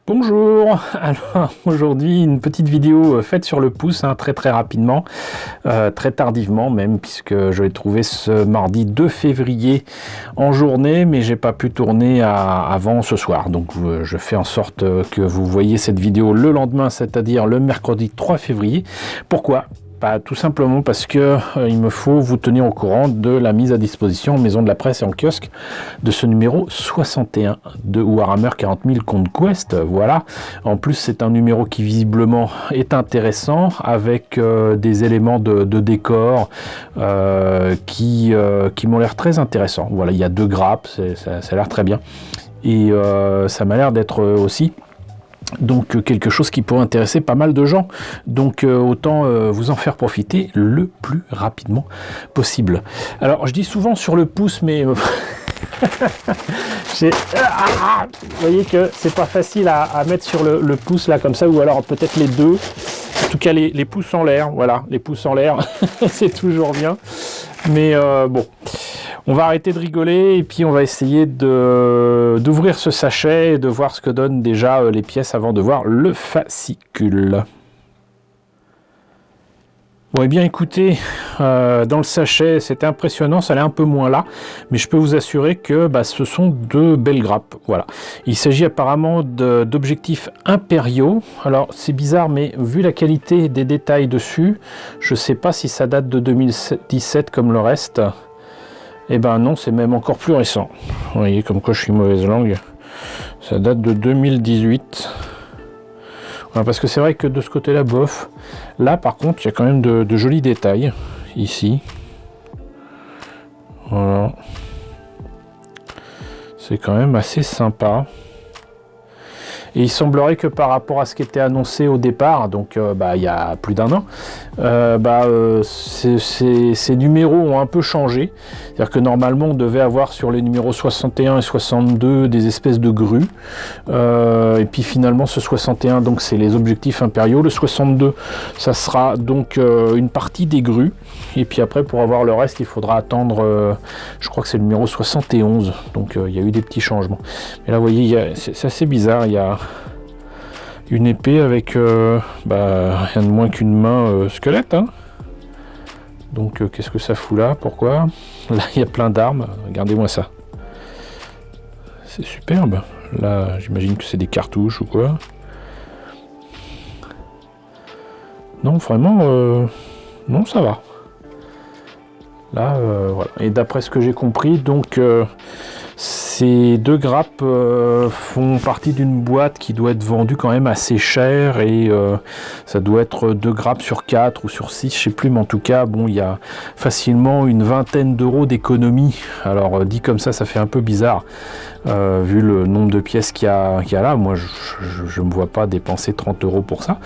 Bonjour, alors aujourd'hui une petite vidéo faite sur le pouce, très rapidement, très tardivement même, puisque je l'ai trouvé ce mardi 2 février en journée, mais j'ai pas pu tourner avant ce soir, donc je fais en sorte que vous voyez cette vidéo le lendemain, c'est-à-dire le mercredi 3 février. Pourquoi ? Tout simplement parce que il me faut vous tenir au courant de la mise à disposition en maison de la presse et en kiosque de ce numéro 61 de Warhammer 40 000 Conquest. Voilà. En plus, c'est un numéro qui visiblement est intéressant avec des éléments de décor qui m'ont l'air très intéressants. Voilà, il y a 2 grappes, ça a l'air très bien. Et ça m'a l'air d'être aussi donc quelque chose qui pourrait intéresser pas mal de gens, donc autant vous en faire profiter le plus rapidement possible. Alors je dis souvent sur le pouce, mais vous voyez que c'est pas facile à mettre sur le pouce là comme ça, ou alors peut-être les deux, en tout cas les pouces en l'air, voilà, les pouces en l'air c'est toujours bien, mais bon, on va arrêter de rigoler et puis on va essayer d'ouvrir ce sachet et de voir ce que donnent déjà les pièces avant de voir le fascicule. Bon, et bien écoutez, dans le sachet c'était impressionnant, ça allait un peu moins là, mais je peux vous assurer que ce sont 2 belles grappes. Voilà. Il s'agit apparemment d'objectifs impériaux. Alors c'est bizarre, mais vu la qualité des détails dessus, je sais pas si ça date de 2017 comme le reste. Eh ben non, c'est même encore plus récent. Vous voyez comme quoi je suis mauvaise langue. Ça date de 2018. Voilà, parce que c'est vrai que de ce côté-là, bof. Là, par contre, il y a quand même de jolis détails. Ici. Voilà. C'est quand même assez sympa. Et il semblerait que par rapport à ce qui était annoncé au départ, donc il y a plus d'1 an, ces numéros ont un peu changé. C'est-à-dire que normalement on devait avoir sur les numéros 61 et 62 des espèces de grues. Et puis finalement ce 61, donc c'est les objectifs impériaux. Le 62, ça sera donc une partie des grues. Et puis après, pour avoir le reste, il faudra attendre, je crois que c'est le numéro 71. Donc il y a eu des petits changements. Mais là, vous voyez, c'est assez bizarre. Il y a une épée avec rien de moins qu'une main squelette. Hein. Donc qu'est-ce que ça fout là? Pourquoi? Là, il y a plein d'armes. Regardez-moi ça. C'est superbe. Là, j'imagine que c'est des cartouches ou quoi. Non, vraiment, non, ça va. Là, voilà. Et d'après ce que j'ai compris, donc ces 2 grappes font partie d'une boîte qui doit être vendue quand même assez cher, et ça doit être 2 grappes sur 4 ou sur 6, je sais plus, mais en tout cas, bon, il y a facilement une vingtaine d'euros d'économie. Alors dit comme ça fait un peu bizarre, vu le nombre de pièces qu'il y a là. Moi, je me vois pas dépenser 30 euros pour ça,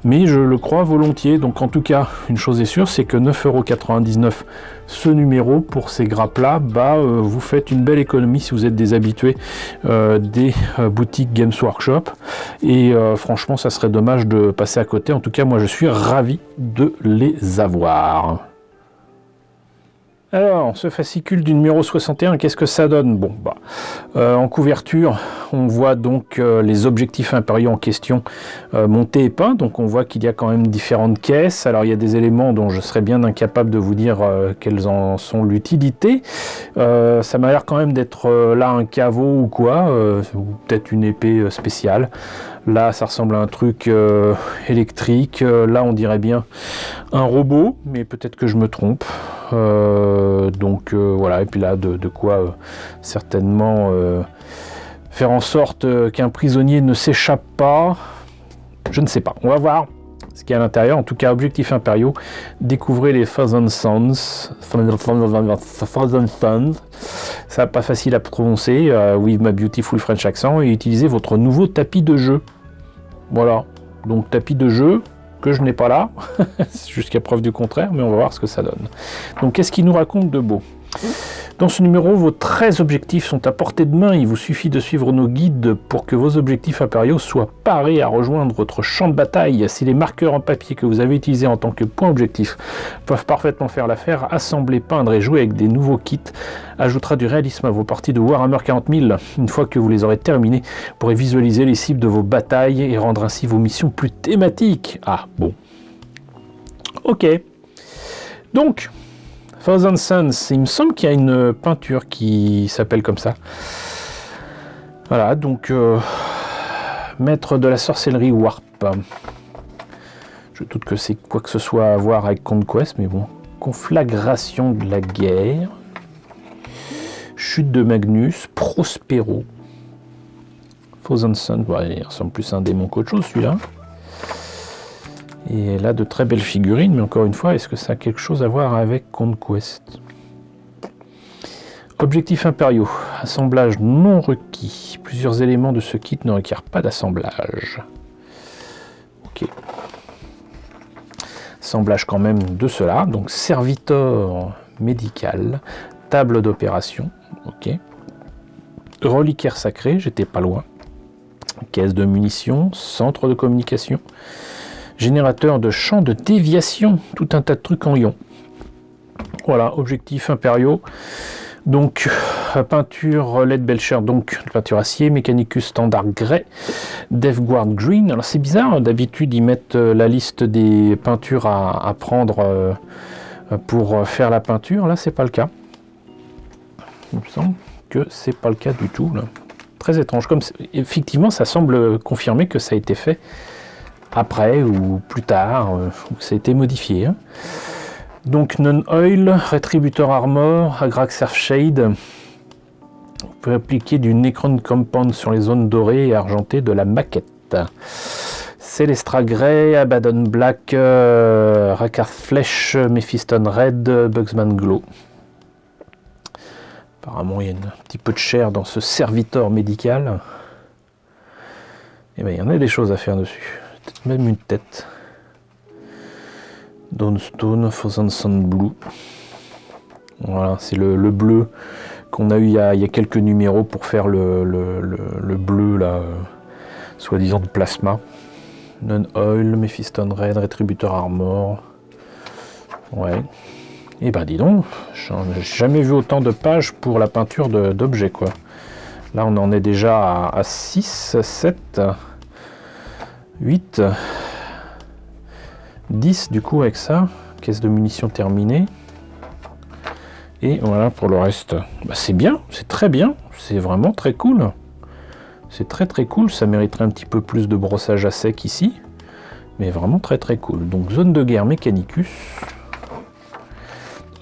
mais je le crois volontiers. Donc en tout cas, une chose est sûre, c'est que 9,99 € ce numéro pour ces grappes là, vous faites une belle économie si vous êtes des habitués des boutiques Games Workshop, et franchement ça serait dommage de passer à côté. En tout cas, moi je suis ravi de les avoir. Alors, ce fascicule du numéro 61, qu'est-ce que ça donne? Bon, en couverture, on voit donc les objectifs impériaux en question montés et peints. Donc on voit qu'il y a quand même différentes caisses. Alors il y a des éléments dont je serais bien incapable de vous dire quelles en sont l'utilité. Ça m'a l'air quand même d'être là un caveau ou quoi, ou peut-être une épée spéciale. Là, ça ressemble à un truc électrique. Là, on dirait bien un robot, mais peut-être que je me trompe. Donc voilà, et puis là, de quoi certainement faire en sorte qu'un prisonnier ne s'échappe pas. Je ne sais pas. On va voir ce qu'il y a à l'intérieur. En tout cas, objectifs impériaux. Découvrez les Thousand Suns. Ça pas facile à prononcer. With my beautiful French accent. Et utilisez votre nouveau tapis de jeu. Voilà, donc tapis de jeu que je n'ai pas là, jusqu'à preuve du contraire, mais on va voir ce que ça donne. Donc qu'est-ce qu'il nous raconte de beau? Dans ce numéro, vos 13 objectifs sont à portée de main. Il vous suffit de suivre nos guides pour que vos objectifs impériaux soient parés à rejoindre votre champ de bataille. Si les marqueurs en papier que vous avez utilisés en tant que point objectif peuvent parfaitement faire l'affaire, assembler, peindre et jouer avec des nouveaux kits ajoutera du réalisme à vos parties de Warhammer 40 000. Une fois que vous les aurez terminés, vous pourrez visualiser les cibles de vos batailles et rendre ainsi vos missions plus thématiques. Ah, bon. Ok. Donc... Thousand Suns, il me semble qu'il y a une peinture qui s'appelle comme ça. Voilà, donc maître de la sorcellerie Warp. Je doute que c'est quoi que ce soit à voir avec Conquest, mais bon. Conflagration de la guerre. Chute de Magnus, Prospero. Thousand Suns, ouais, il ressemble plus à un démon qu'autre chose celui-là. Et là, de très belles figurines, mais encore une fois, est-ce que ça a quelque chose à voir avec Conquest? Objectifs impériaux. Assemblage non requis. Plusieurs éléments de ce kit ne requièrent pas d'assemblage. Ok. Assemblage quand même de cela. Donc, serviteur médical. Table d'opération. Ok. Reliquaire sacré, j'étais pas loin. Caisse de munitions. Centre de communication. Générateur de champs de déviation, tout un tas de trucs en ion. Voilà, objectifs impériaux. Donc, peinture LED Belcher, donc peinture acier, Mechanicus standard grey, Death Guard green. Alors c'est bizarre, d'habitude ils mettent la liste des peintures à prendre pour faire la peinture. Là, c'est pas le cas. Il me semble que c'est pas le cas du tout. Là. Très étrange. Comme effectivement, ça semble confirmer que ça a été fait après ou plus tard, ça a été modifié. Hein. Donc Non-Oil, Rétributeur Armor, Agrax Shade. On peut appliquer du Necron Compound sur les zones dorées et argentées de la maquette. Célestra Grey, Abaddon Black, Rakarth Flèche, Mephiston Red, Bugsman Glow. Apparemment il y a un petit peu de chair dans ce serviteur médical. Et bien il y en a des choses à faire dessus. Même une tête. Dawnstone, Thousand Sun Blue. Voilà, c'est le bleu qu'on a eu il y a quelques numéros pour faire le bleu, là, soi-disant de plasma. Non-Oil, Mephiston Red, Rétributeur Armor. Ouais. Et ben dis donc, j'ai jamais vu autant de pages pour la peinture d'objets, quoi. Là, on en est déjà à 6, 7... 8, 10 du coup avec ça, caisse de munitions terminée. Et voilà pour le reste. Bah, c'est bien, c'est très bien, c'est vraiment très cool. C'est très très cool, ça mériterait un petit peu plus de brossage à sec ici. Mais vraiment très très cool. Donc zone de guerre Mechanicus.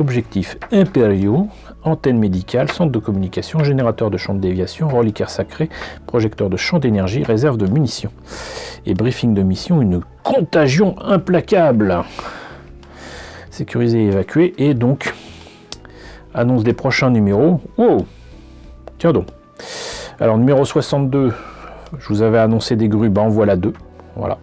Objectifs impériaux, antenne médicale, centre de communication, générateur de champ de déviation, reliquaire sacré, projecteur de champ d'énergie, réserve de munitions. Et briefing de mission, une contagion implacable. Sécuriser et évacuer. Et donc, annonce des prochains numéros. Wow! Tiens donc. Alors, numéro 62, je vous avais annoncé des grues, ben en voilà 2. Voilà.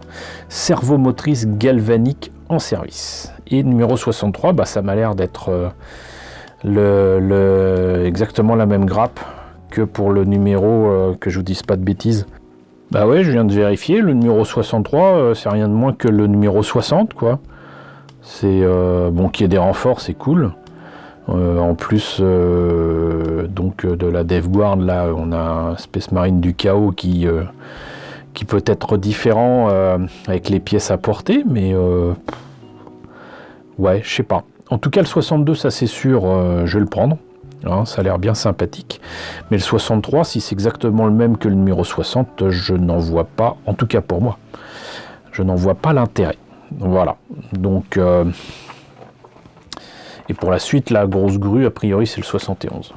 Cerveau motrice galvanique en service. Et numéro 63, bah, ça m'a l'air d'être exactement la même grappe que pour le numéro, que je vous dise pas de bêtises. Bah ouais, je viens de vérifier, le numéro 63, c'est rien de moins que le numéro 60, quoi. C'est bon, qu'il y ait des renforts, c'est cool. En plus, donc de la Death Guard, là, on a un Space Marine du chaos qui peut être différent avec les pièces à porter, mais ouais, je sais pas. En tout cas, le 62, ça c'est sûr, je vais le prendre. Hein, ça a l'air bien sympathique. Mais le 63, si c'est exactement le même que le numéro 60, je n'en vois pas, en tout cas pour moi, je n'en vois pas l'intérêt. Voilà. Donc, et pour la suite, la grosse grue, a priori, c'est le 71.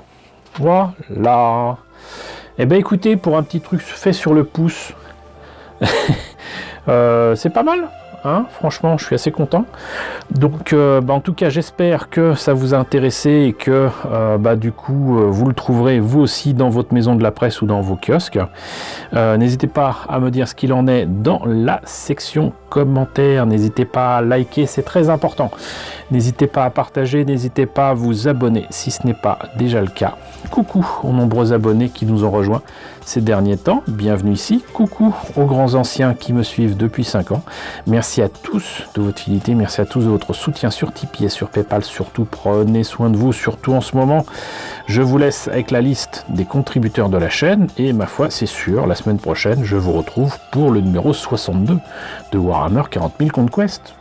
Voilà. Eh bien, écoutez, pour un petit truc fait sur le pouce, c'est pas mal. hein. Franchement, je suis assez content. Donc, en tout cas, j'espère que ça vous a intéressé et que du coup, vous le trouverez vous aussi dans votre maison de la presse ou dans vos kiosques. N'hésitez pas à me dire ce qu'il en est dans la section commentaires. N'hésitez pas à liker, c'est très important. N'hésitez pas à partager, n'hésitez pas à vous abonner si ce n'est pas déjà le cas. Coucou aux nombreux abonnés qui nous ont rejoints ces derniers temps. Bienvenue ici. Coucou aux grands anciens qui me suivent depuis 5 ans. Merci à tous de votre fidélité. Merci à tous de votre soutien sur Tipeee et sur PayPal. Surtout, prenez soin de vous, surtout en ce moment. Je vous laisse avec la liste des contributeurs de la chaîne. Et ma foi, c'est sûr, la semaine prochaine, je vous retrouve pour le numéro 62 de Warhammer 40 000 Conquest.